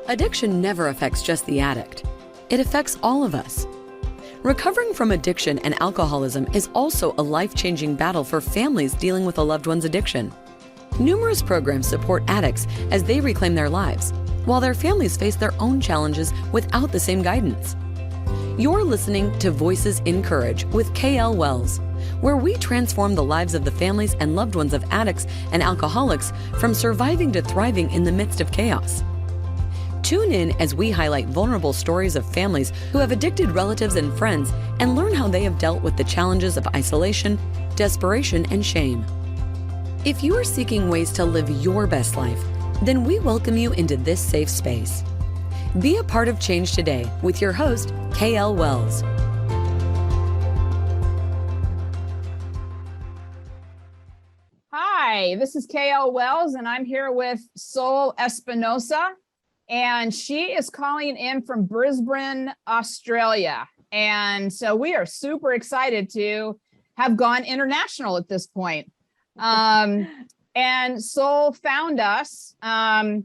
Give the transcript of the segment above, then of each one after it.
Addiction never affects just the addict. It affects all of us. Recovering from addiction and alcoholism is also a life-changing battle for families dealing with a loved one's addiction. Numerous programs support addicts as they reclaim their lives, while their families face their own challenges without the same guidance. You're listening to Voices in Courage with KL Wells, where we transform the lives of the families and loved ones of addicts and alcoholics from surviving to thriving in the midst of chaos. Tune in as we highlight vulnerable stories of families who have addicted relatives and friends and learn how they have dealt with the challenges of isolation, desperation, and shame. If you are seeking ways to live your best life, then we welcome you into this safe space. Be a part of change today with your host, KL Wells. Hi, this is KL Wells, and I'm here with Sol Espinosa. And she is calling in from Brisbane, Australia. And so we are super excited to have gone international at this point. And Sol found us, the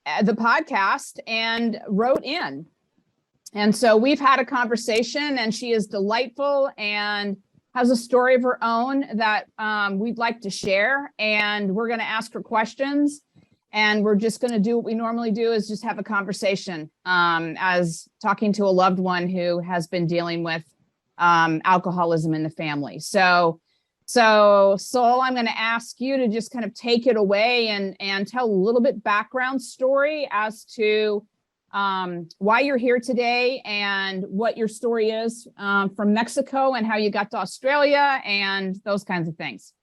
podcast, and wrote in. And so we've had a conversation, and she is delightful and has a story of her own that we'd like to share. And we're going to ask her questions. And we're just going to do what we normally do, is just have a conversation as talking to a loved one who has been dealing with alcoholism in the family. So Sol, I'm going to ask you to just kind of take it away and tell a little bit background story as to why you're here today and what your story is from Mexico and how you got to Australia and those kinds of things.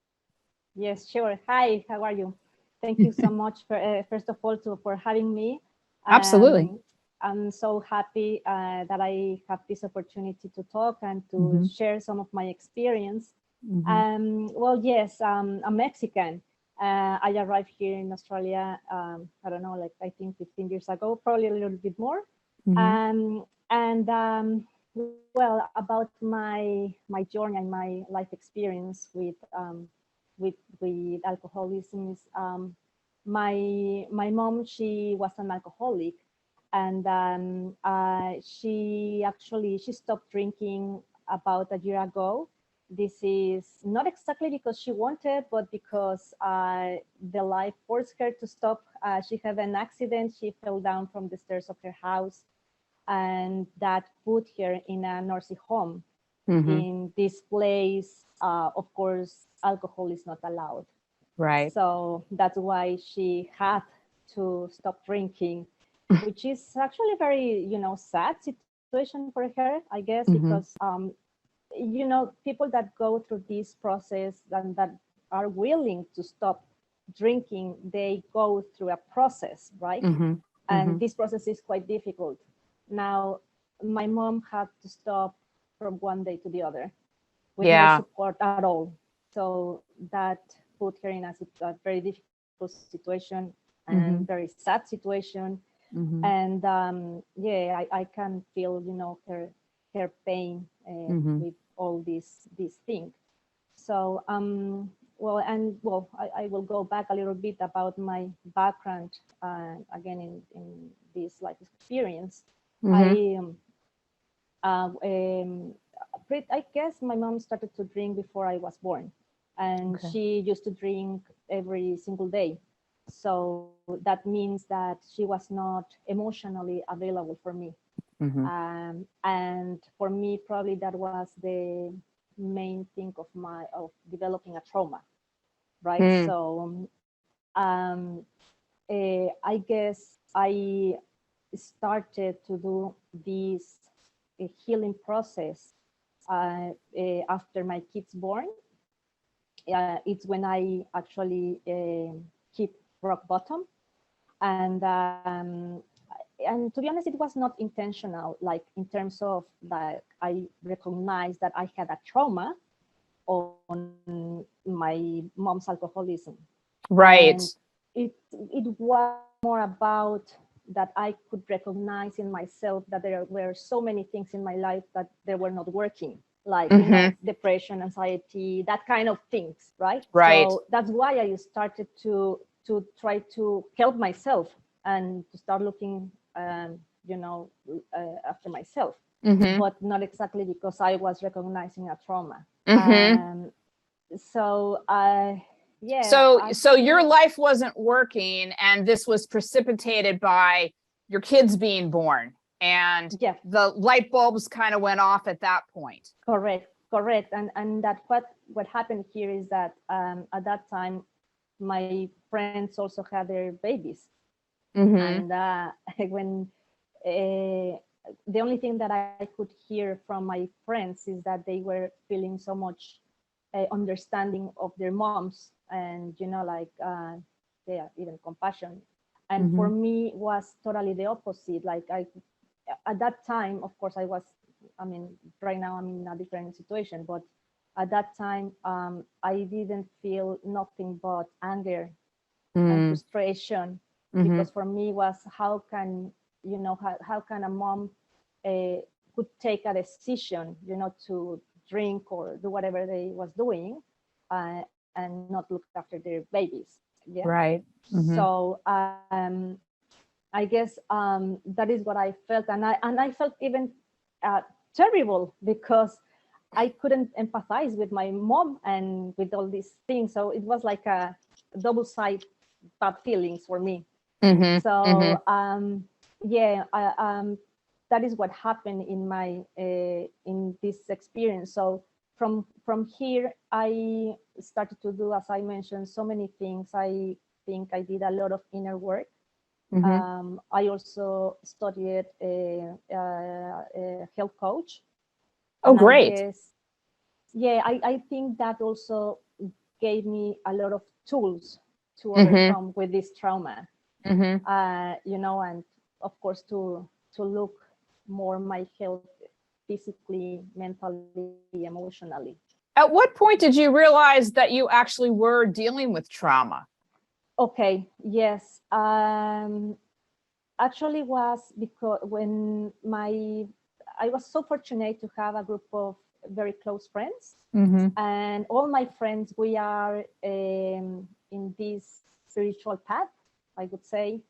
Yes, sure. Hi, how are you? Thank you so much for first of all for having me. Absolutely. I'm so happy that I have this opportunity to talk and to share some of my experience. Well, yes, I'm Mexican. I arrived here in Australia, I don't know, like I think 15 years ago, probably a little bit more. Well, about my journey and my life experience with alcoholism is my mom, she was an alcoholic, and she stopped drinking about a year ago. This is not exactly because she wanted, but because the life forced her to stop. She had an accident. She fell down from the stairs of her house, and that put her in a nursing home. In this place, of course, alcohol is not allowed. Right. So that's why she had to stop drinking, which is actually very, sad situation for her, I guess, because, people that go through this process and that are willing to stop drinking, they go through a process, right? And this process is quite difficult. Now, my mom had to stop from one day to the other with no support at all. So that put her in a very difficult situation and very sad situation. And I can feel, her pain with all these things. So, I will go back a little bit about my background again in this life experience. I guess my mom started to drink before I was born, and she used to drink every single day. So that means that she was not emotionally available for me. And for me, probably that was the main thing of developing a trauma, right? So I guess I started to do this healing process after my kids born. It's when I actually hit rock bottom, and to be honest, it was not intentional. Like in terms of that, I recognized that I had a trauma on my mom's alcoholism. Right. And it was more about that I could recognize in myself that there were so many things in my life that they were not working, like depression, anxiety, that kind of things, right? Right. So that's why I started to try to help myself and to start looking, after myself, but not exactly because I was recognizing a trauma. So your life wasn't working, and this was precipitated by your kids being born, and the light bulbs kind of went off at that point. Correct. And that what happened here is that at that time, my friends also had their babies. And when the only thing that I could hear from my friends is that they were feeling so much understanding of their moms, and even compassion. And for me was totally the opposite. Like at that time, of course, right now I'm in a different situation, but at that time, I didn't feel nothing but anger and frustration, because for me was how can a mom could take a decision, to drink or do whatever they was doing, and not look after their babies. Yeah. Right. So I guess that is what I felt, and I felt even terrible because I couldn't empathize with my mom and with all these things. So it was like a double side bad feelings for me. So that is what happened in my in this experience. So from here, I started to do, as I mentioned, so many things. I think I did a lot of inner work. I also studied a health coach. Oh, great. I think that also gave me a lot of tools to overcome with this trauma. And of course to look more my health physically, mentally, emotionally. At what point did you realize that you actually were dealing with trauma? Okay, yes. Actually was because when I was so fortunate to have a group of very close friends, and all my friends, we are in this spiritual path, I would say.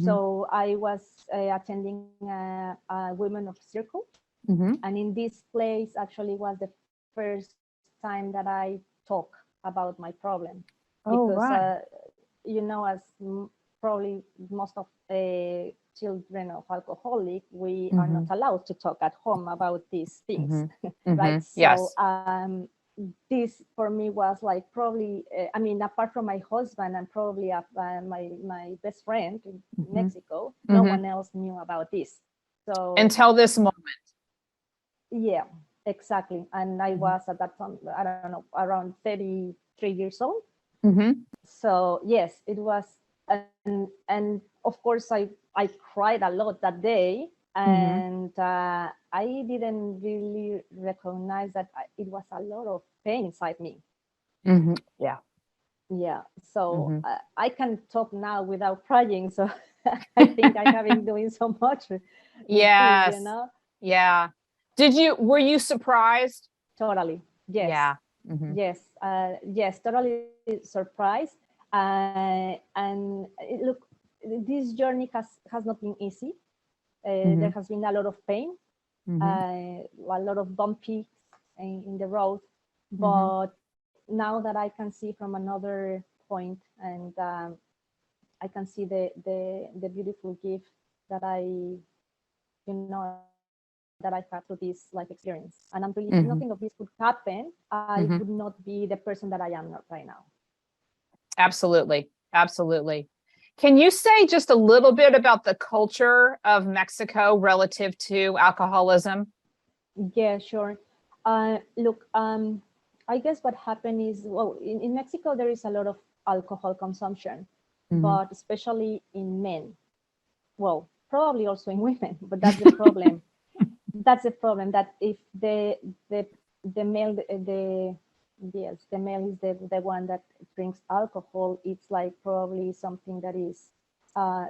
So I was attending a women of circle, and in this place actually was the first time that I talk about my problem, because as probably most of children of alcoholic, we are not allowed to talk at home about these things, right? So this for me was like probably, apart from my husband and probably my best friend in Mexico, no one else knew about this. So until this moment. Yeah, exactly. And I was at that time, I don't know, around 33 years old. So yes, it was, and of course I cried a lot that day, and I didn't really recognize that it was a lot of pain inside me. Yeah. So I can talk now without crying. So I think I have been doing so much. Yes. This, Yeah. Were you surprised? Totally. Yes. Yeah. Yes, totally surprised. And look, this journey has not been easy. There has been a lot of pain, a lot of bumpy in the road. But now that I can see from another point, and I can see the beautiful gift that I had through this life experience. And I'm really, if nothing of this would happen, I would not be the person that I am right now. Absolutely. Absolutely. Can you say just a little bit about the culture of Mexico relative to alcoholism? Yeah, sure. Look, I guess what happened is, well, in Mexico, there is a lot of alcohol consumption, but especially in men. Well, probably also in women, but that's the problem. That's the problem, that if the male, the male is the one that drinks alcohol, it's like probably something that is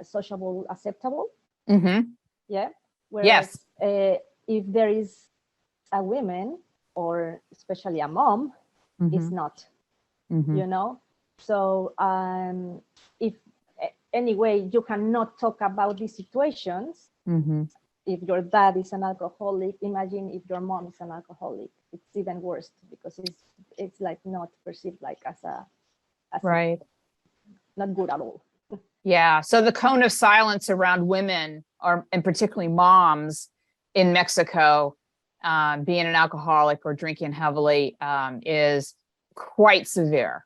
sociable, acceptable. Yeah. Whereas if there is a woman, or especially a mom, it's not. So if anyway, you cannot talk about these situations. Mm-hmm. If your dad is an alcoholic, imagine if your mom is an alcoholic. It's even worse because it's like not perceived like as Right. not good at all. Yeah. So the cone of silence around women, or and particularly moms in Mexico, being an alcoholic or drinking heavily, is quite severe.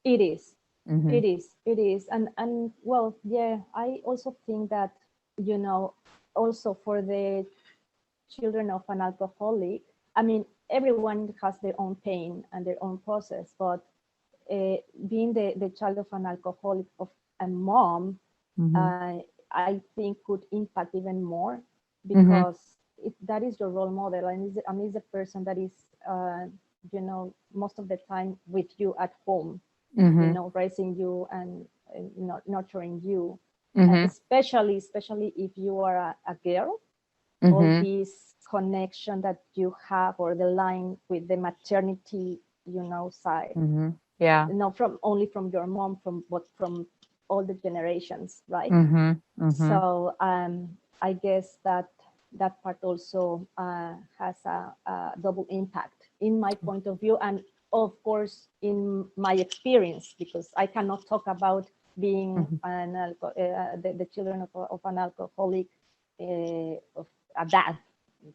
It is. Mm-hmm. It is. And well, yeah, I also think that, also for the children of an alcoholic, I mean, everyone has their own pain and their own process, but being the child of an alcoholic, of a mom, Mm-hmm. I think could impact even more, Mm-hmm. because that is your role model, and is the person that is, most of the time with you at home, Mm-hmm. raising you and nurturing you, Mm-hmm. especially if you are a girl. All Mm-hmm. this connection that you have, or the line with the maternity, side, Mm-hmm. Yeah. not from only from your mom, but from all the generations, right? Mm-hmm. Mm-hmm. So I guess that part also has a double impact in my point of view, and of course in my experience, because I cannot talk about being the children of an alcoholic, of a dad.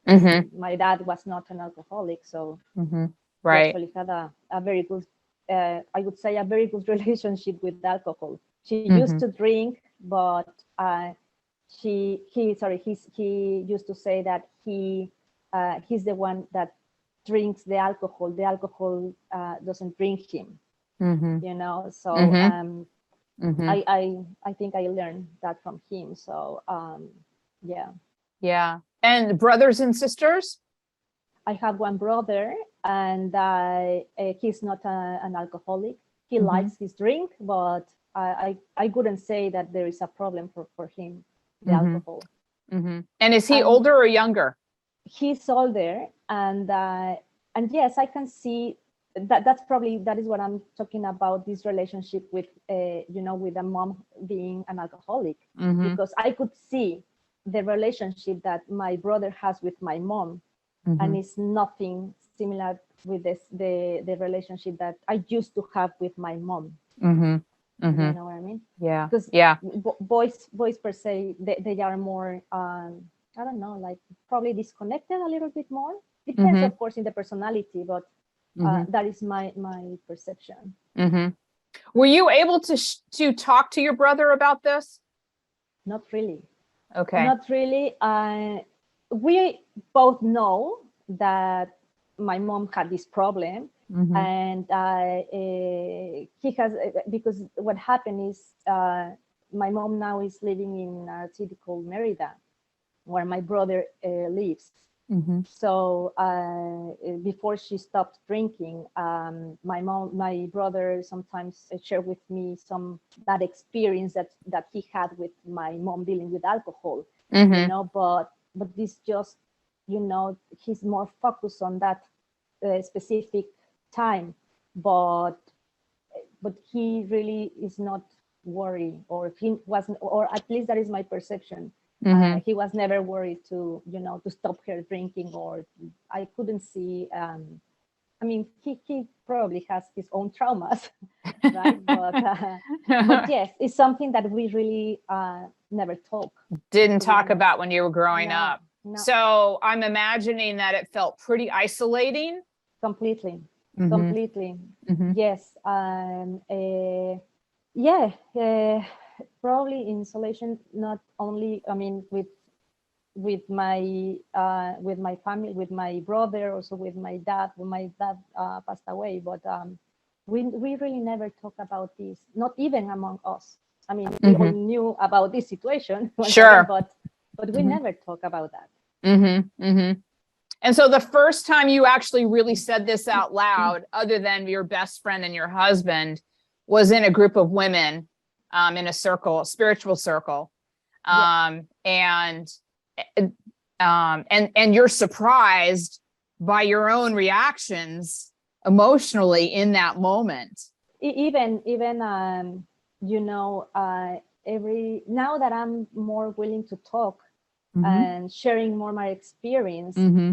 Mm-hmm. My dad was not an alcoholic, so Mm-hmm. he Right. actually had a very good, I would say, a very good relationship with alcohol. She used Mm-hmm. to drink, but he used to say that he's the one that drinks the alcohol. The alcohol doesn't drink him, Mm-hmm. So Mm-hmm. Mm-hmm. I think I learned that from him. So yeah. Yeah. And brothers and sisters? I have one brother, and he's not an alcoholic. He Mm-hmm. likes his drink, but I couldn't say that there is a problem for him, the Mm-hmm. alcohol. Mm-hmm. And is he And older or younger? he's older, and yes, I can see that. That is what I'm talking about. This relationship with with a mom being an alcoholic, Mm-hmm. because I could see the relationship that my brother has with my mom, Mm-hmm. and it's nothing similar with the relationship that I used to have with my mom. Mm-hmm. Mm-hmm. You know what I mean? Yeah. Because Yeah. boys per se, they are more, I don't know, like probably disconnected a little bit more. Depends, Mm-hmm. of course, in the personality, but Mm-hmm. that is my perception. Mm-hmm. Were you able to talk to your brother about this? Not really. Okay. Not really. We both know that my mom had this problem, Mm-hmm. and he has, because what happened is, my mom now is living in a city called Merida, where my brother lives. Mm-hmm. So before she stopped drinking, my brother sometimes shared with me some that experience that he had with my mom dealing with alcohol, Mm-hmm. But this just, he's more focused on that specific time, but he really is not worried, or he wasn't, or at least that is my perception. Mm-hmm. He was never worried to stop her drinking, or I couldn't see. I mean, he probably has his own traumas, right? But yes, it's something that we really never talk. Didn't To be talk honest. about when you were growing No, up. no, So I'm imagining that it felt pretty isolating. completely, Mm-hmm. completely. Mm-hmm. Yes. Yeah. Probably insulation. Not only, I mean, with my family, with my brother, also with my dad. When my dad passed away, but we really never talk about this, not even among us. I mean, we all Mm-hmm. knew about this situation once again, Sure. but we Mm-hmm. never talk about that. Mm-hmm. Mm-hmm. And so the first time you actually really said this out loud, other than your best friend and your husband, was in a group of women, in a circle, a spiritual circle. Yeah. And you're surprised by your own reactions emotionally in that moment. Even now that I'm more willing to talk Mm-hmm. and sharing more my experience, Mm-hmm.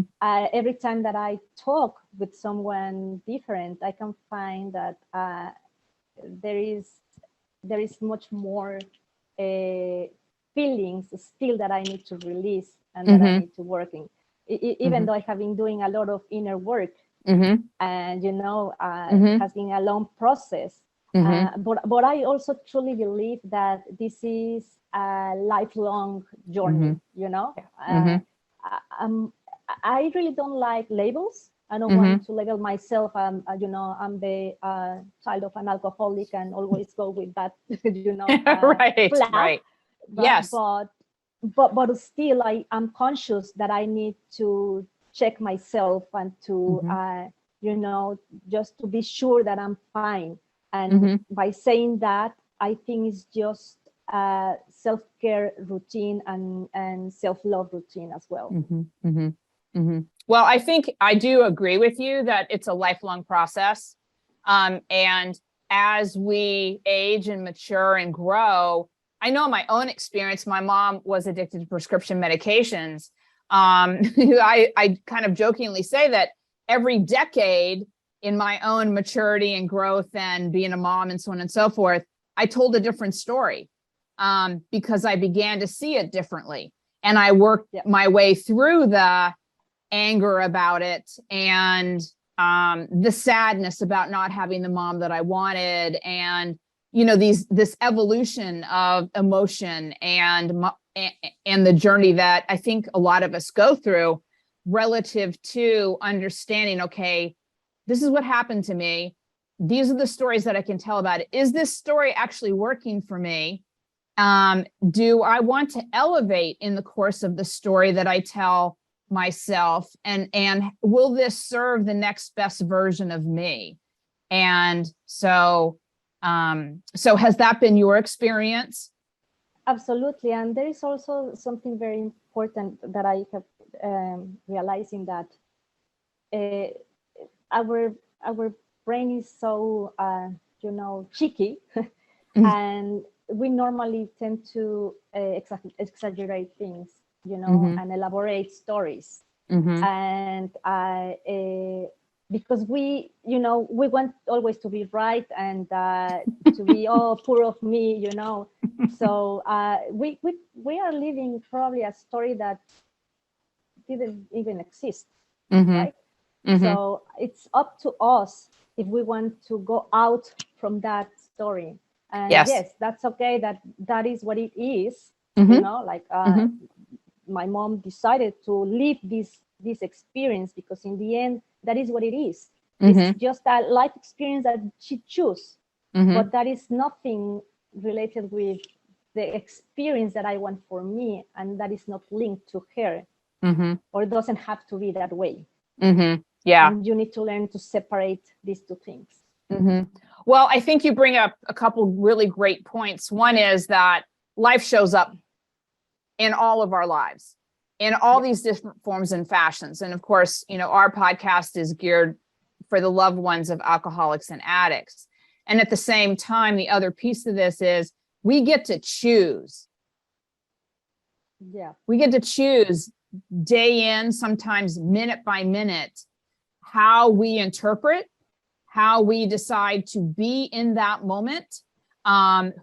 every time that I talk with someone different, I can find that there is much more feelings still that I need to release and that I Mm-hmm. need to work in. Even though I have been doing a lot of inner work, Mm-hmm. and Mm-hmm. it has been a long process. Mm-hmm. But I also truly believe that this is a lifelong journey. Mm-hmm. I really don't like labels. I don't Mm-hmm. want to label myself. I'm the child of an alcoholic and always go with that, Right. flag. Right. Yes. But still, I'm conscious that I need to check myself and to, just to be sure that I'm fine. And by saying that, I think it's just a self-care routine and self-love routine as well. Well, I think I do agree with you that it's a lifelong process. And as we age and mature and grow, I know my own experience, my mom was addicted to prescription medications. I kind of jokingly say that every decade in my own maturity and growth and being a mom and so on and so forth, I told a different story because I began to see it differently. And I worked my way through the anger about it and the sadness about not having the mom that I wanted, and this evolution of emotion and the journey that I think a lot of us go through relative to understanding, okay, this is what happened to me. These are the stories that I can tell about it. Is this story actually working for me? Do I want to elevate in the course of the story that I tell myself, and will this serve the next best version of me? And so has that been your experience? Absolutely. And there is also something very important that I have realizing that our brain is so cheeky and we normally tend to exaggerate things, and elaborate stories. And because we want always to be right and to be poor of me, so we are living probably a story that didn't even exist, right? So it's up to us if we want to go out from that story. And yes, that's okay, that is what it is. My mom decided to live this experience because in the end, that is what it is. It's just a life experience that she chose, but that is nothing related with the experience that I want for me, and that is not linked to her, or doesn't have to be that way. Yeah. And you need to learn to separate these two things. Well, I think you bring up a couple really great points. One is that life shows up in all of our lives, in all these different forms and fashions. And of course, our podcast is geared for the loved ones of alcoholics and addicts. And at the same time, the other piece of this is we get to choose. We get to choose day in, sometimes minute by minute, how we interpret, how we decide to be in that moment,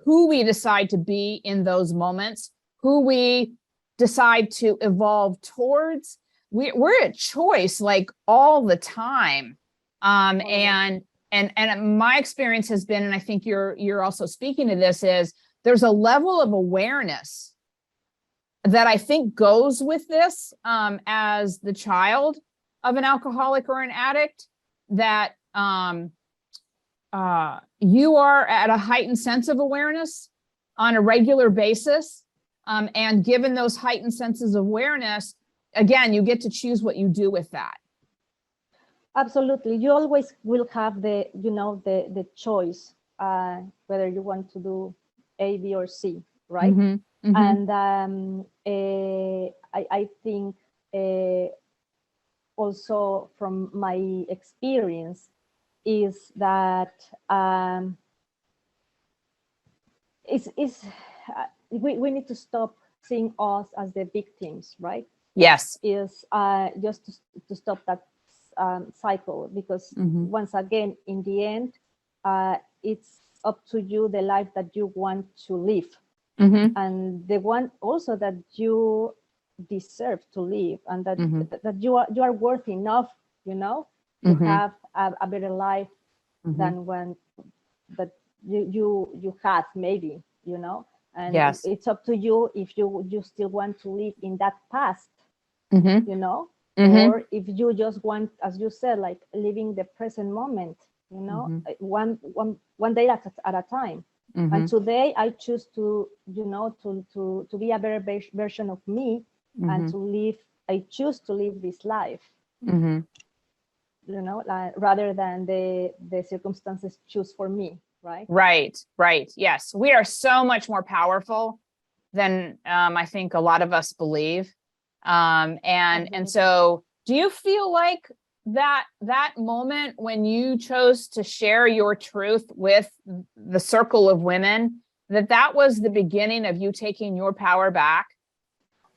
who we decide to be in those moments, who we decide to evolve towards. We're at choice like all the time. And my experience has been, and I think you're also speaking to this, is there's a level of awareness that I think goes with this as the child of an alcoholic or an addict, that you are at a heightened sense of awareness on a regular basis. And given those heightened senses of awareness, again, you get to choose what you do with that. Absolutely. You always will have the choice, whether you want to do A, B, or C, right? And I think also from my experience is that we need to stop seeing us as the victims, right? Yes. Is just to stop that cycle, because once again, in the end, it's up to you the life that you want to live, and the one also that you deserve to live, and that that you are worth enough, to have a better life than when that you had, maybe, and Yes. it's up to you if you still want to live in that past, or if you just want, as you said, like living the present moment, one day at a time. And today I choose to to be a better version of me, and I choose to live this life, rather than the circumstances choose for me, right? Right. Yes. We are so much more powerful than I think a lot of us believe. And so do you feel like that moment when you chose to share your truth with the circle of women, that was the beginning of you taking your power back?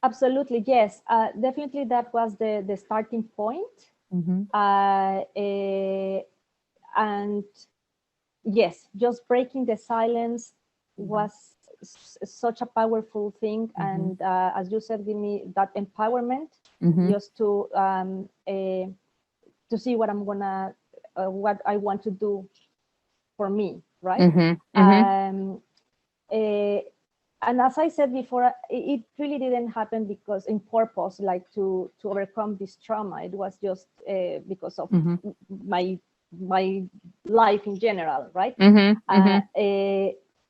Absolutely, yes. Definitely that was the starting point. And yes, just breaking the silence was such a powerful thing. And as you said, give me that empowerment, just to see what I'm gonna, what I want to do for me, right? And as I said before, it really didn't happen because in purpose, like to overcome this trauma. It was just because of my life in general, right?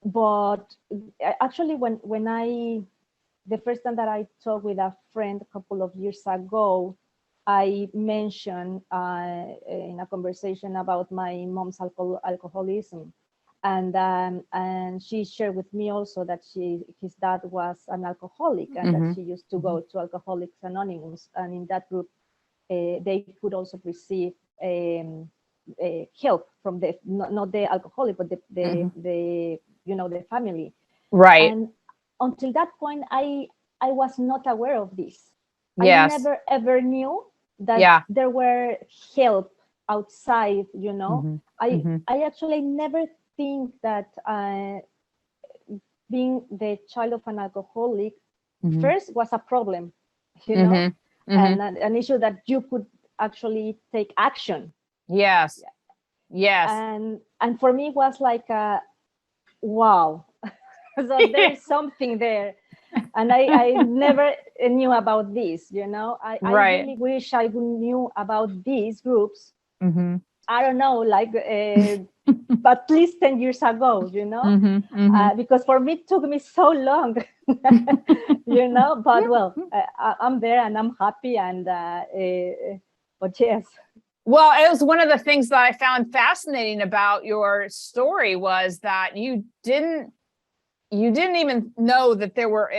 But actually, when the first time that I talked with a friend a couple of years ago, I mentioned in a conversation about my mom's alcoholism. And she shared with me also that his dad was an alcoholic, and that she used to go to Alcoholics Anonymous, and in that group they could also receive help from the not the alcoholic, but the family. Right. And until that point, I was not aware of this. Yes. I never ever knew that there were help outside. I actually never think that being the child of an alcoholic first was a problem, and an issue that you could actually take action. Yes. And for me it was like wow. So there's something there, and I never knew about this. I really wish I knew about these groups. I don't know, like at least 10 years ago, because for me it took me so long, but well, I'm there and I'm happy, and but yes. Well, it was one of the things that I found fascinating about your story was that you didn't even know that there were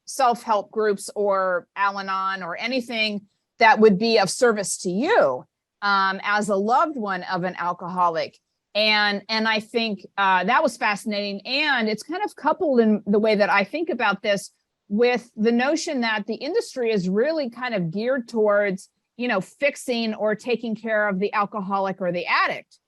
self-help groups or Al-Anon or anything that would be of service to you as a loved one of an alcoholic. And I think that was fascinating. And it's kind of coupled in the way that I think about this with the notion that the industry is really kind of geared towards, fixing or taking care of the alcoholic or the addict.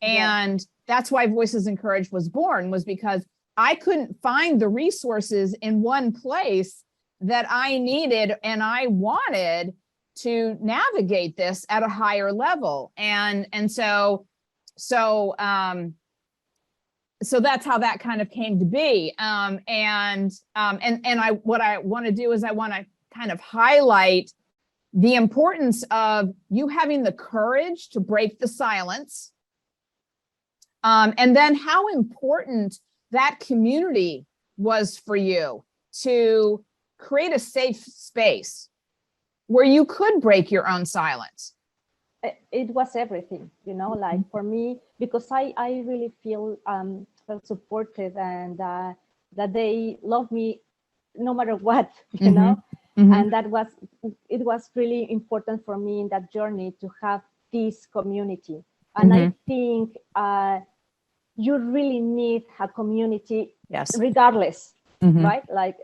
And that's why Voices Encouraged was born, was because I couldn't find the resources in one place that I needed and I wanted to navigate this at a higher level. And so that's how that kind of came to be. And what I want to do is I want to kind of highlight the importance of you having the courage to break the silence. And then how important that community was for you to create a safe space where you could break your own silence. It was everything, like for me, because I really felt supported, and that they love me no matter what, and it was really important for me in that journey to have this community. And I think you really need a community, regardless right? Like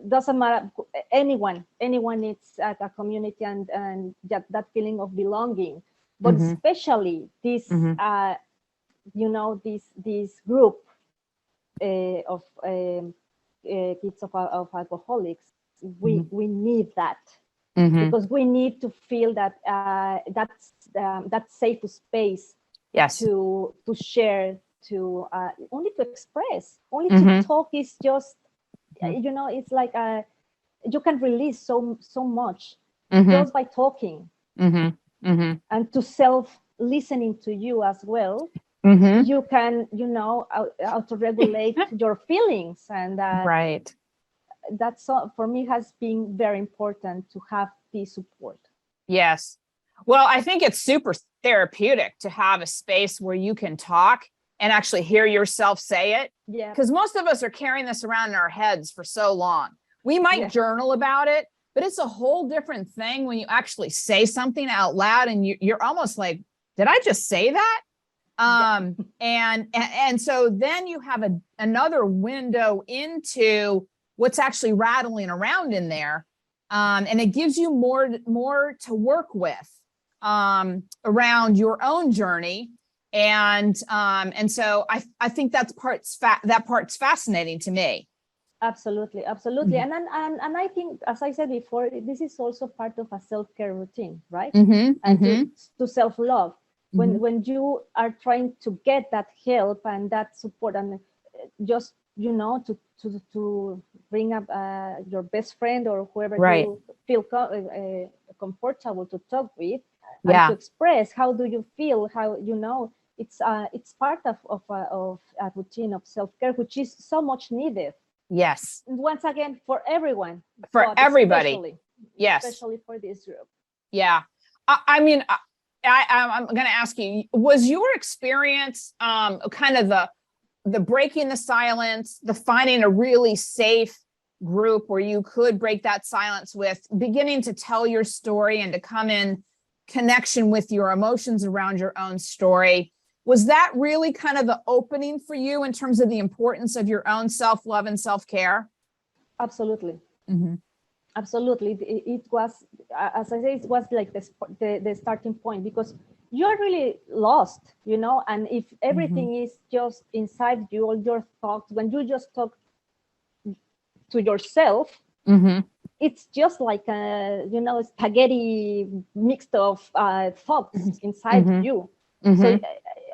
doesn't matter, anyone needs a community and that feeling of belonging, but especially this this group of kids of alcoholics, we need that. Because we need to feel that that safe space to share, to only to express, only to talk is just it's like you can release so much just by talking, and to self listening to you as well. You can auto-regulate your feelings, and Right. that's for me has been very important to have this support. Yes. Well, I think it's super therapeutic to have a space where you can talk and actually hear yourself say it. Yeah. Because most of us are carrying this around in our heads for so long. We might journal about it, but it's a whole different thing when you actually say something out loud and you're almost like, did I just say that? And so then you have another window into what's actually rattling around in there. And it gives you more to work with around your own journey. And so I think that part's fascinating to me. Absolutely. And I think, as I said before, this is also part of a self-care routine, right? And to self-love. When you are trying to get that help and that support, and just to bring up your best friend or whoever you feel comfortable to talk with, and to express how do you feel, how it's part of a routine of self-care, which is so much needed. Yes. And once again, for everyone, for everybody. Especially for this group. Yeah. I mean, I'm going to ask you, was your experience kind of the breaking the silence, the finding a really safe group where you could break that silence with, beginning to tell your story and to come in connection with your emotions around your own story? Was that really kind of the opening for you in terms of the importance of your own self-love and self-care? Absolutely. Absolutely. It was, as I say, it was like the starting point, because you're really lost, and if everything is just inside you, all your thoughts, when you just talk to yourself, it's just like a, spaghetti mixed of thoughts inside you. So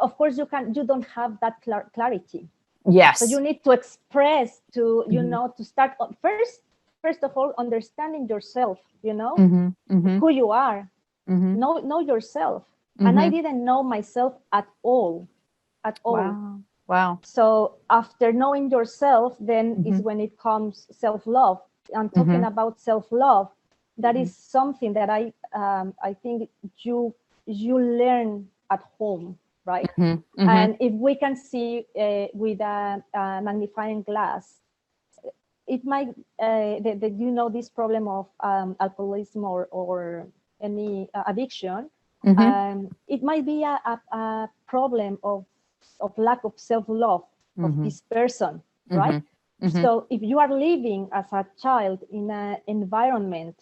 of course you don't have that clarity. Yes. So you need to express, to, to start first of all, understanding yourself, who you are, know yourself. And I didn't know myself at all. Wow. So after knowing yourself, then is when it comes self-love. I'm talking about self-love. That is something that I think you learn at home, right? And if we can see with a magnifying glass, it might this problem of alcoholism or any addiction. It might be a problem of lack of self-love of this person, right? So if you are living as a child in an environment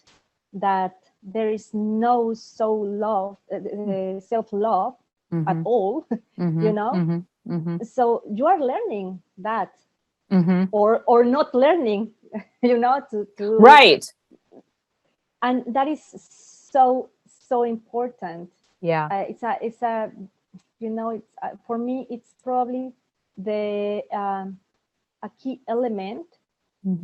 that there is no self-love at all, so you are learning that, or not learning, to right. And that is so important. Yeah. It's a for me, it's probably the a key element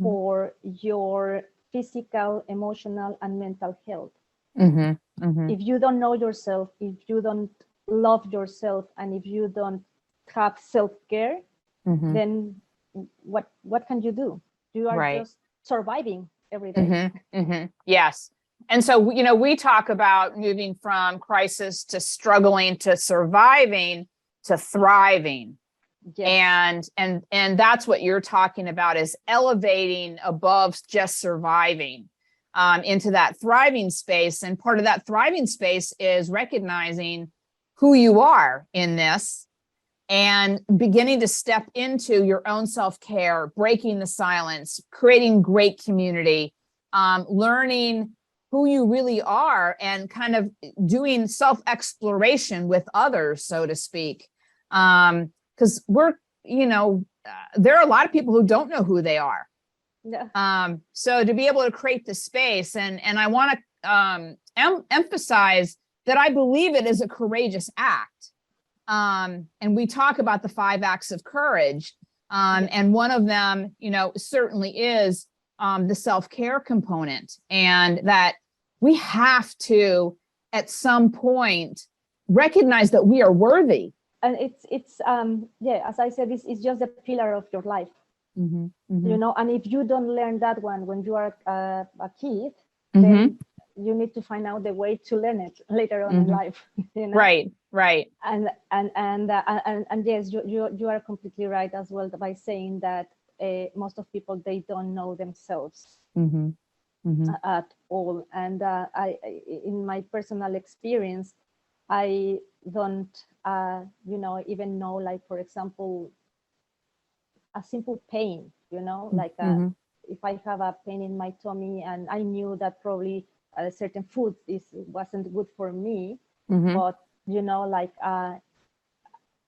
for your physical, emotional, and mental health. If you don't know yourself, if you don't love yourself, and if you don't have self-care, then what can you do? You are just surviving every day. Yes. And so, we talk about moving from crisis to struggling to surviving to thriving. Yes. And that's what you're talking about, is elevating above just surviving into that thriving space. And part of that thriving space is recognizing who you are in this and beginning to step into your own self-care, breaking the silence, creating great community, learning who you really are, and kind of doing self-exploration with others, so to speak. Because we're, there are a lot of people who don't know who they are. Yeah. So to be able to create the space, and I want to emphasize that I believe it is a courageous act. And we talk about the 5 acts of courage. And one of them, certainly is the self-care component, and that we have to, at some point, recognize that we are worthy. And it's as I said, it's just a pillar of your life. And if you don't learn that one when you are a kid, then you need to find out the way to learn it later on in life. Right. And yes, you are completely right as well by saying that most of people, they don't know themselves at all. And I in my personal experience, I don't even know, like, for example, a simple pain, like if I have a pain in my tummy and I knew that probably a certain food wasn't good for me, but like I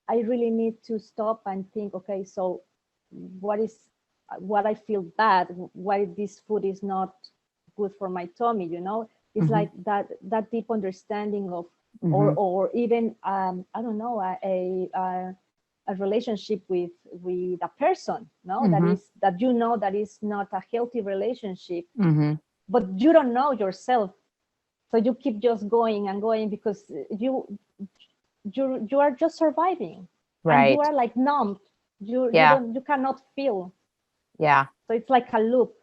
really need to stop and think, okay, so what I feel bad, why this food is not good for my tummy, it's like that deep understanding of, or even I don't know, a relationship with a person, that is not a healthy relationship, but you don't know yourself, so you keep just going and going because you are just surviving, Right. And you are like numb. You cannot feel. Yeah. So it's like a loop.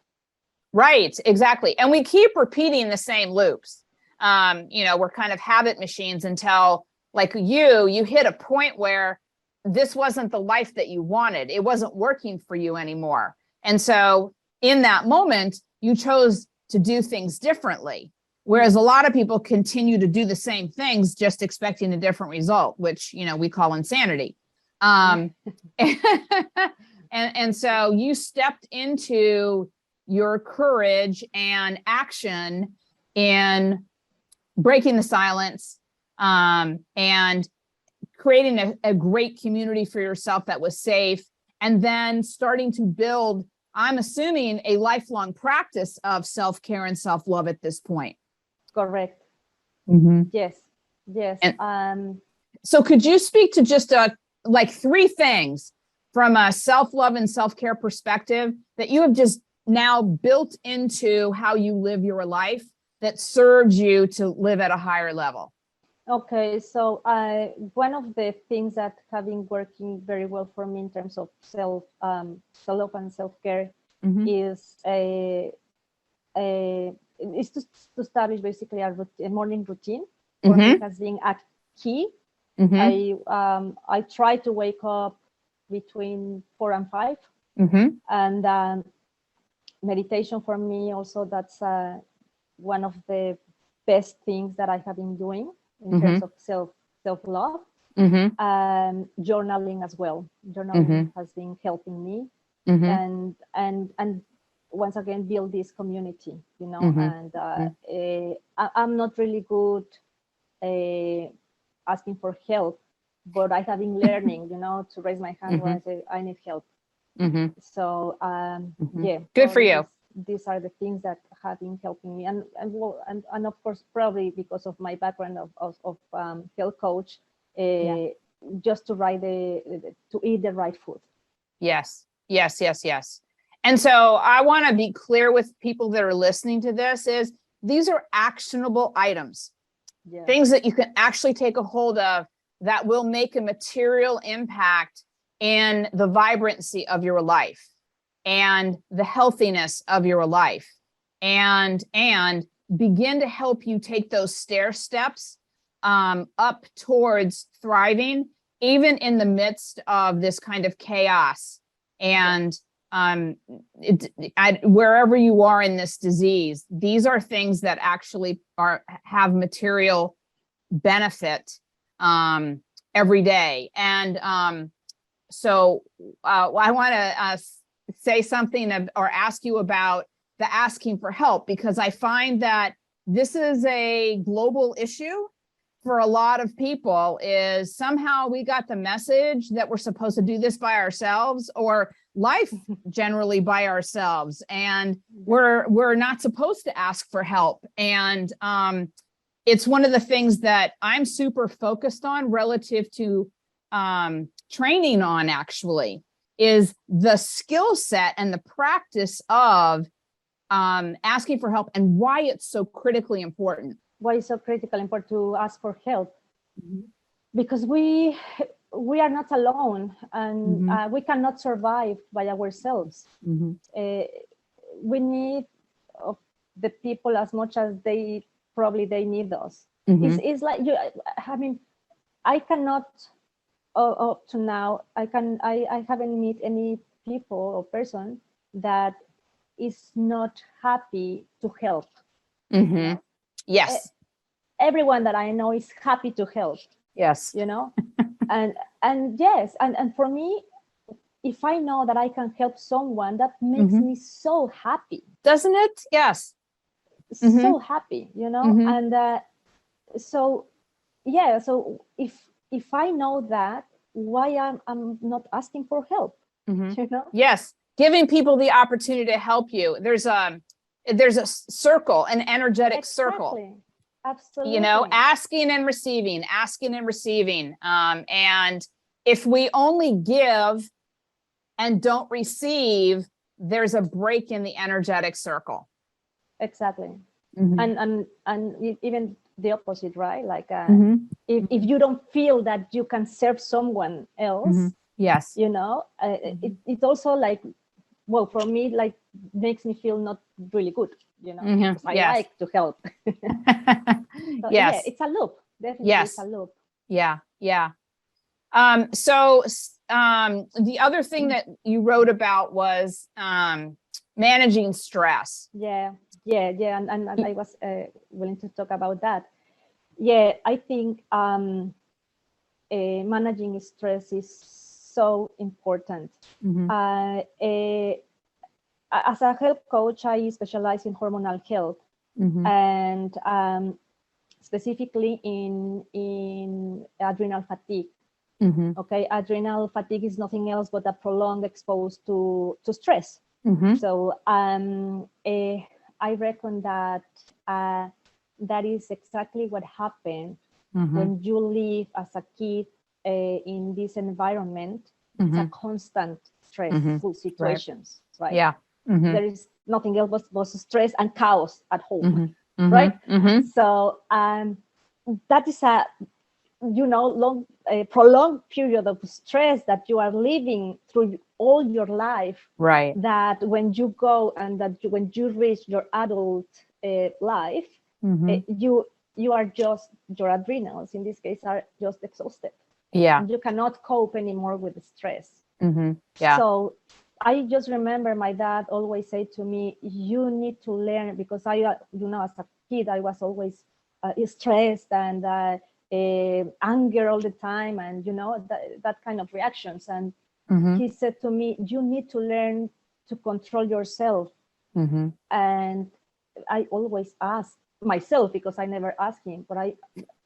Right, exactly. And we keep repeating the same loops. We're kind of habit machines until, like, you hit a point where this wasn't the life that you wanted. It wasn't working for you anymore. And so in that moment, you chose to do things differently. Whereas a lot of people continue to do the same things, just expecting a different result, which, we call insanity. And so you stepped into your courage and action in breaking the silence, and creating a great community for yourself that was safe, and then starting to build, I'm assuming, a lifelong practice of self-care and self-love at this point. Correct. Yes. And, so could you speak to just like 3 things from a self-love and self-care perspective that you have just now built into how you live your life that serves you to live at a higher level? Okay, so one of the things that have been working very well for me in terms of self-love and self-care is is to establish basically a morning routine. For me, has been a key. I try to wake up between 4 and 5, and meditation for me also, that's one of the best things that I have been doing in terms of self-love. Journaling as well. Journaling has been helping me, and once again build this community, and I'm not really good asking for help, but I have been learning, to raise my hand when I say I need help. So good for you. These are the things that have been helping me, and of course, probably because of my background of health coach, just to eat the right food. Yes. And so I want to be clear with people that are listening to this, is these are actionable items, things that you can actually take a hold of that will make a material impact in the vibrancy of your life and the healthiness of your life, and begin to help you take those stair steps up towards thriving, even in the midst of this kind of chaos. And wherever you are in this disease, these are things that actually have material benefit every day. And so I want to say something or ask you about the asking for help, because I find that this is a global issue for a lot of people. Is somehow we got the message that we're supposed to do this by ourselves, or life generally by ourselves, and we're not supposed to ask for help. And it's one of the things that I'm super focused on relative to training on, actually, is the skill set and the practice of asking for help, and why it's so critically important. Why it's so critically important to ask for help? Because we are not alone, and we cannot survive by ourselves. We need the people as much as they need us. It's like I mean, I cannot up to now, I haven't met any people or person that is not happy to help. Yes. Everyone that I know is happy to help. Yes. And yes, and for me, if I know that I can help someone, that makes me so happy. Doesn't it? Yes. So happy, and so yeah, so if I know that, why I'm not asking for help? Yes, giving people the opportunity to help you. There's a circle, an energetic circle. Absolutely. Asking and receiving. And if we only give and don't receive, there's a break in the energetic circle. Exactly. And even the opposite, right? Like if you don't feel that you can serve someone else, yes, it's also like, well, for me, like, makes me feel not really good, because I like to help. So, yes, it's a loop. Definitely, yes, it's a loop. Yeah. So the other thing that you wrote about was managing stress. Yeah, and I was willing to talk about that. Yeah, I think managing stress is so important. As a health coach, I specialize in hormonal health, and specifically in adrenal fatigue. Okay, adrenal fatigue is nothing else but a prolonged exposure to stress. So I reckon that that is exactly what happened when you live as a kid in this environment. It's a constant stressful situations, right? Yeah. There is nothing else but stress and chaos at home, right? So that is a long prolonged period of stress that you are living through all your life, right? That when you go and when you reach your adult life, you are just, your adrenals in this case are just exhausted. And you cannot cope anymore with the stress. So I just remember my dad always said to me, you need to learn, because I as a kid I was always stressed and anger all the time, and that kind of reactions. And he said to me, you need to learn to control yourself. And I always ask myself, because I never asked him, but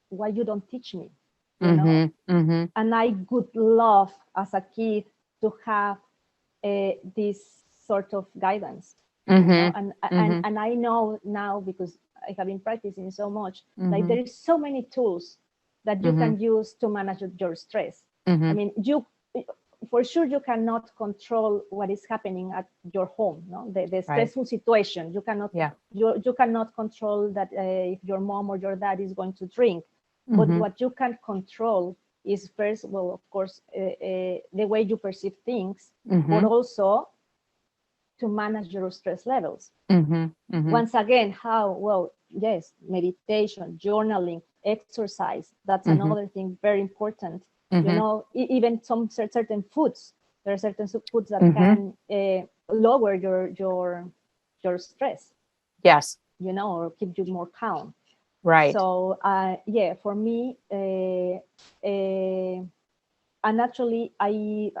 why you don't teach me? And I would love as a kid to have this sort of guidance. And I know now, because I have been practicing so much, like there is so many tools that you can use to manage your stress. I mean, for sure you cannot control what is happening at your home, the stressful situation. You cannot you cannot control that if your mom or your dad is going to drink. But what you can control is first, well, of course, the way you perceive things, but also to manage your stress levels. Once again, how? Well, yes, meditation, journaling, exercise. That's another thing very important. Even some certain foods. There are certain foods that can lower your stress. Yes. Or keep you more calm. Right. So yeah, for me, and actually, I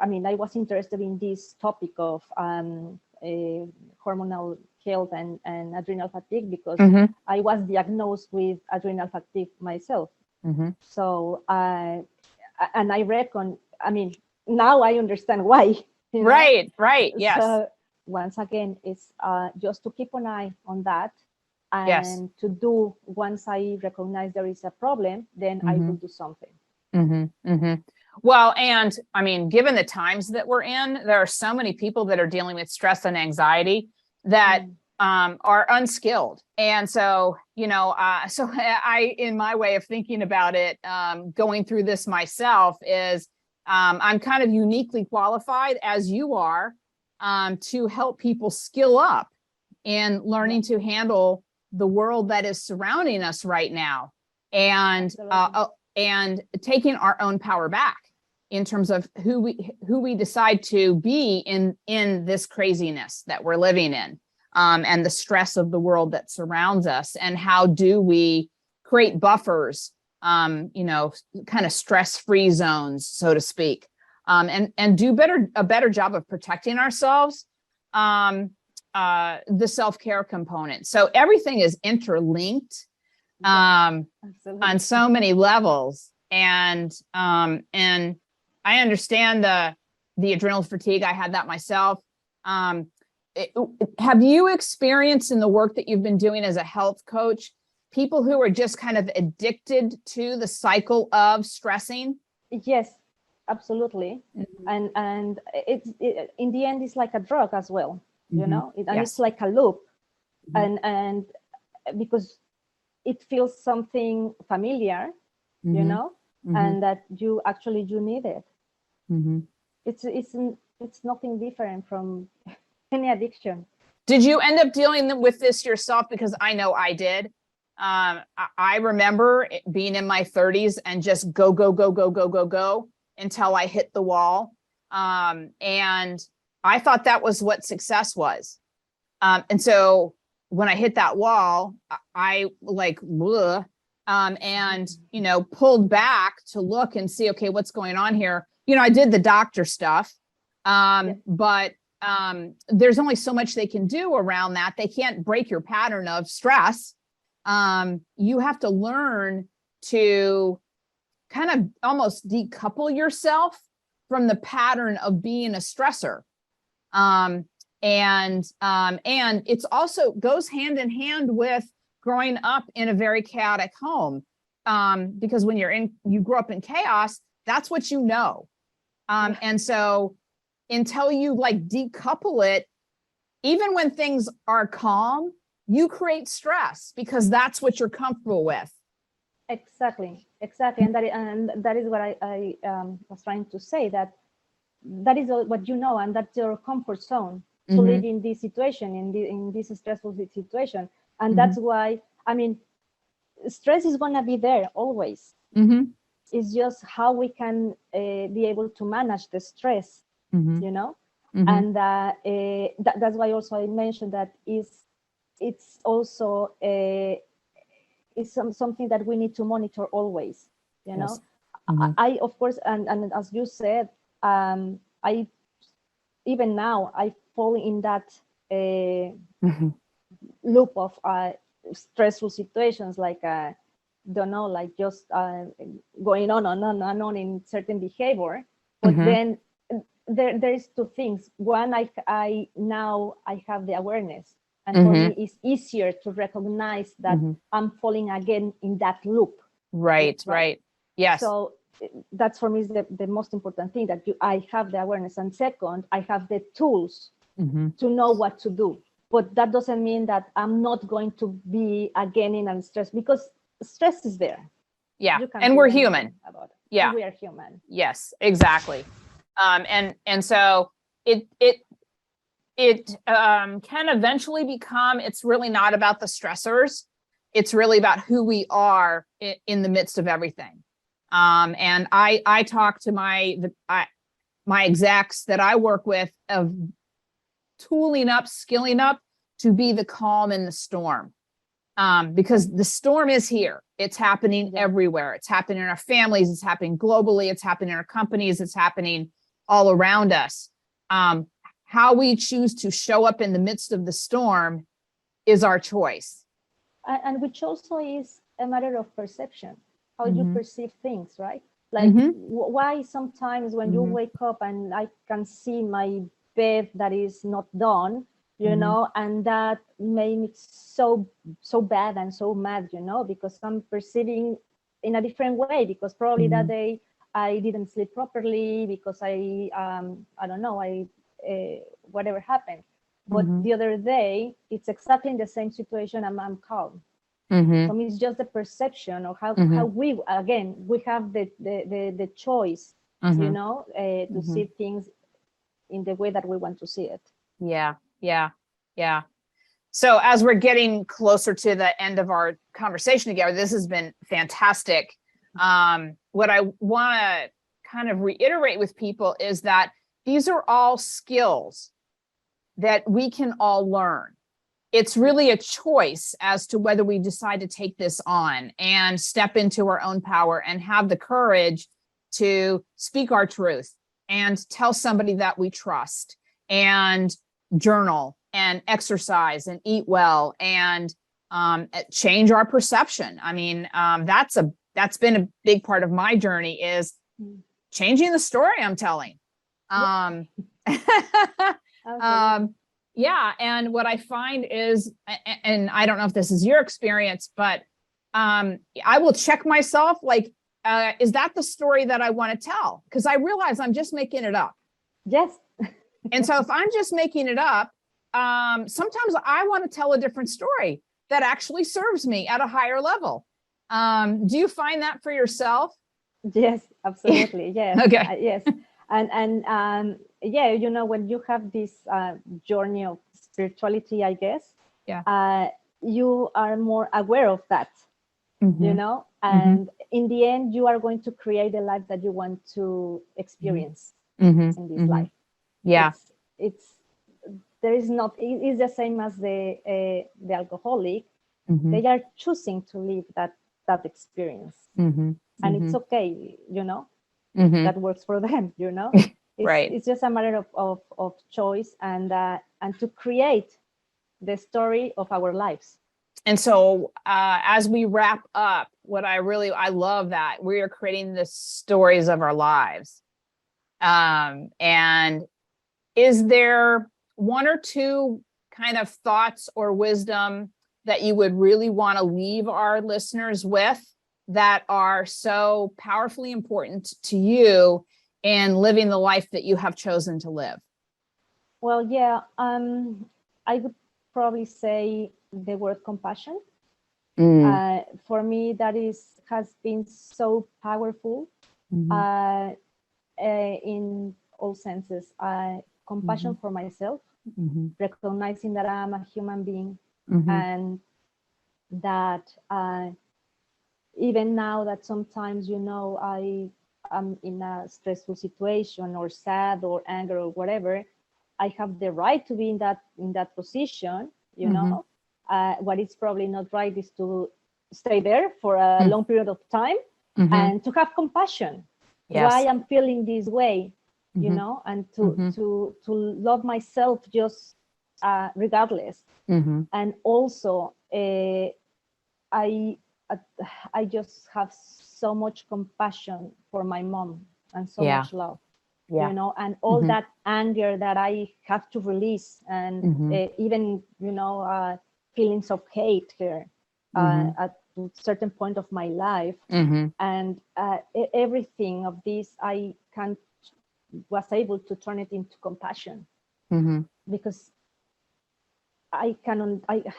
mean, I was interested in this topic of hormonal health and adrenal fatigue because I was diagnosed with adrenal fatigue myself. So and I reckon, I mean, now I understand why. You know? Right. Yes. So once again, it's just to keep an eye on that, and Yes. to do, once I recognize there is a problem, then I will do something. Well, and I mean, given the times that we're in, there are so many people that are dealing with stress and anxiety that are unskilled. And so, you know, so I, in my way of thinking about it, going through this myself is I'm kind of uniquely qualified, as you are, to help people skill up in learning to handle the world that is surrounding us right now, and taking our own power back in terms of who we decide to be in this craziness that we're living in, and the stress of the world that surrounds us, and how do we create buffers, you know, kind of stress-free zones, so to speak, and do a better job of protecting ourselves. The self-care component. So everything is interlinked on so many levels. And I understand the adrenal fatigue. I had that myself. Have you experienced, in the work that you've been doing as a health coach, people who are just kind of addicted to the cycle of stressing? Yes, absolutely. And it's in the end, it's like a drug as well. You know, and it's like a loop, and because it feels something familiar, you know, and that you need it. It's nothing different from any addiction. Did you end up dealing with this yourself? Because I know I did. I remember being in my 30s and just go until I hit the wall. And I thought that was what success was. And so when I hit that wall, I like, and, you know, pulled back to look and see, okay, what's going on here? You know, I did the doctor stuff, but there's only so much they can do around that. They can't break your pattern of stress. You have to learn to kind of almost decouple yourself from the pattern of being a stressor. And it's also goes hand in hand with growing up in a very chaotic home. Because when you grow up in chaos, that's what you know. And so until you like decouple it, even when things are calm, you create stress because that's what you're comfortable with. Exactly. And that is what I was trying to say, that is what you know, and that's your comfort zone to live in this situation, in this stressful situation. And that's why, I mean, stress is going to be there always. It's just how we can be able to manage the stress, you know. And that's why also I mentioned that it's also is something that we need to monitor always, you know. I of course, and as you said, I even now I fall in that loop of stressful situations, like don't know, like just going on in certain behavior. But then there is two things. One, I now have the awareness, and for me it's easier to recognize that I'm falling again in that loop. Right. Yes. So that's for me is the most important thing, that I have the awareness, and second, I have the tools to know what to do. But that doesn't mean that I'm not going to be again in stress, because stress is there. Yeah, and we're human about it. Yeah, and we are human. Yes, exactly. And so it can eventually become, it's really not about the stressors. It's really about who we are in the midst of everything. And I talk to my execs that I work with of tooling up, skilling up to be the calm in the storm. because the storm is here. It's happening everywhere. It's happening in our families. It's happening globally. It's happening in our companies. It's happening all around us. How we choose to show up in the midst of the storm is our choice. And which also is a matter of perception, how you perceive things, right? Like why sometimes when you wake up and I can see my bed that is not done, you know, and that made me so bad and so mad, you know, because I'm perceiving in a different way, because probably that day I didn't sleep properly, because I don't know, whatever happened. But the other day, it's exactly the same situation, and I'm calm. For me, it's just the perception of how we, again, we have the choice, you know, to see things in the way that we want to see it. Yeah. So as we're getting closer to the end of our conversation together, this has been fantastic. What I want to kind of reiterate with people is that these are all skills that we can all learn. It's really a choice as to whether we decide to take this on and step into our own power and have the courage to speak our truth and tell somebody that we trust, and journal and exercise and eat well and change our perception. I mean, that's been a big part of my journey, is changing the story I'm telling. Yeah. And what I find is, and I don't know if this is your experience, but I will check myself, like, is that the story that I want to tell? Because I realize I'm just making it up. Yes. And so if I'm just making it up, sometimes I want to tell a different story that actually serves me at a higher level. Do you find that for yourself? Yes, absolutely. Yes. Okay. Yes. And yeah, you know, when you have this journey of spirituality, I guess, you are more aware of that, you know, and in the end, you are going to create the life that you want to experience in this life. Yeah. There is not, it's the same as the alcoholic. They are choosing to live that experience. And it's okay, you know, that works for them, you know. It's just a matter of choice and to create the story of our lives. And so as we wrap up, I love that we are creating the stories of our lives. And is there one or two kind of thoughts or wisdom that you would really want to leave our listeners with that are so powerfully important to you in living the life that you have chosen to live? Well, yeah, I would probably say the word compassion. For me, that has been so powerful in all senses. Compassion for myself, recognizing that I'm a human being, and that even now that sometimes, you know, I am in a stressful situation or sad or anger or whatever, I have the right to be in that position, you know. What is probably not right is to stay there for a long period of time and to have compassion. Why I'm feeling this way, you know, and to love myself just regardless. And also I just have so much compassion for my mom and so much love, you know, and all that anger that I have to release, and even, you know, feelings of hate here at a certain point of my life. And everything of this, I was able to turn it into compassion, because I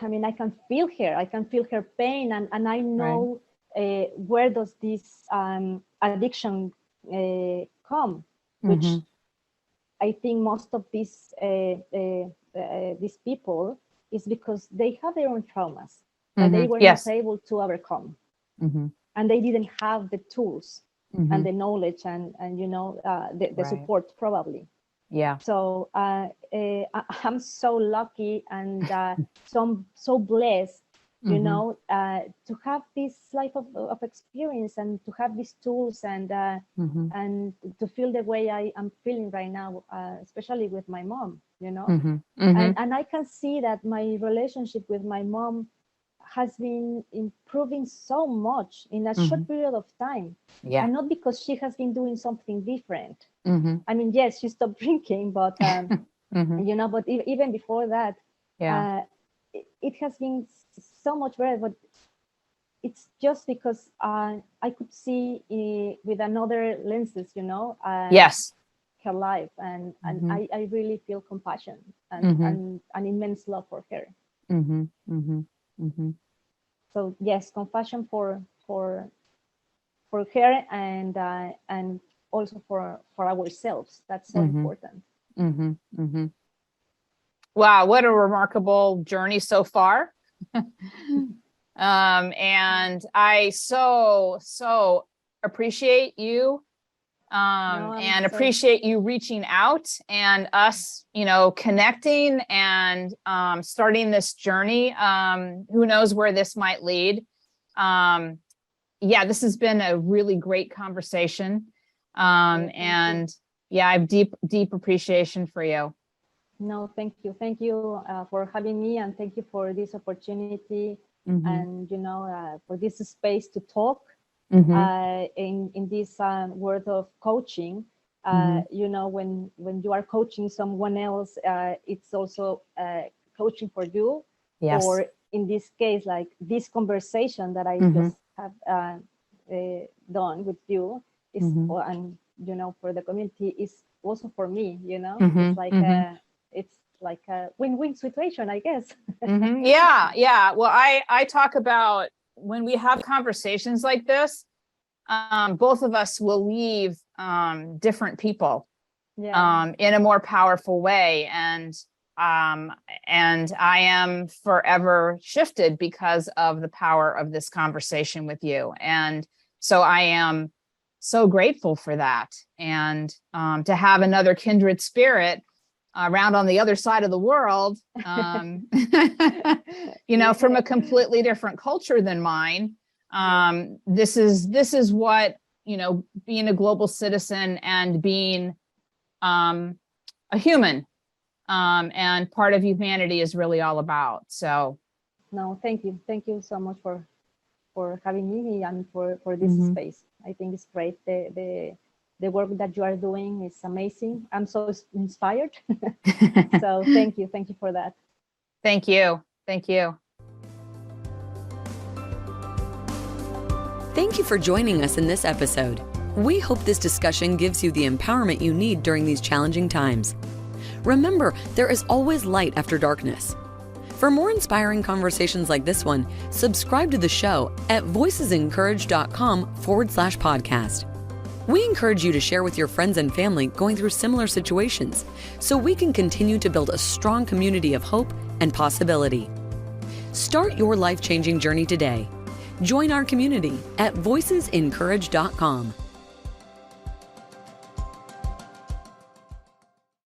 mean, I can feel her. I can feel her pain, and I know where does this addiction come, which I think most of these people is because they have their own traumas that they were not able to overcome, and they didn't have the tools and the knowledge and you know the support probably. So I'm so lucky and so blessed you know, to have this life of experience and to have these tools and to feel the way I am feeling right now, especially with my mom, you know. And I can see that my relationship with my mom has been improving so much in a short period of time. Yeah. And not because she has been doing something different. I mean, yes, she stopped drinking, but you know, but even before that, it has been so much better. But it's just because I could see with another lenses, you know, Yes. her life, and I really feel compassion and an immense love for her. So yes, compassion for her and also for ourselves. That's so important. Wow, what a remarkable journey so far. And I so appreciate you and appreciate you reaching out and us, you know, connecting and starting this journey. Who knows where this might lead. Yeah, this has been a really great conversation. And yeah, I have deep appreciation for you. No, thank you. Thank you for having me, and thank you for this opportunity and, you know, for this space to talk in this world of coaching. You know, when you are coaching someone else, it's also coaching for you. Yes. Or in this case, like this conversation that I just have done with you is, and, you know, for the community is also for me, you know, it's like a win-win situation, I guess. Yeah. Well, I talk about when we have conversations like this, both of us will leave different people in a more powerful way. And I am forever shifted because of the power of this conversation with you. And so I am so grateful for that. And to have another kindred spirit around on the other side of the world, you know, from a completely different culture than mine. This is what, you know, being a global citizen and being a human and part of humanity is really all about. So no, thank you so much for having me and for this space. I think it's great. The work that you are doing is amazing. I'm so inspired. So thank you for that. Thank you. Thank you for joining us in this episode. We hope this discussion gives you the empowerment you need during these challenging times. Remember, there is always light after darkness. For more inspiring conversations like this one, subscribe to the show at voicesencouraged.com/podcast. We encourage you to share with your friends and family going through similar situations so we can continue to build a strong community of hope and possibility. Start your life-changing journey today. Join our community at voicesencouraged.com.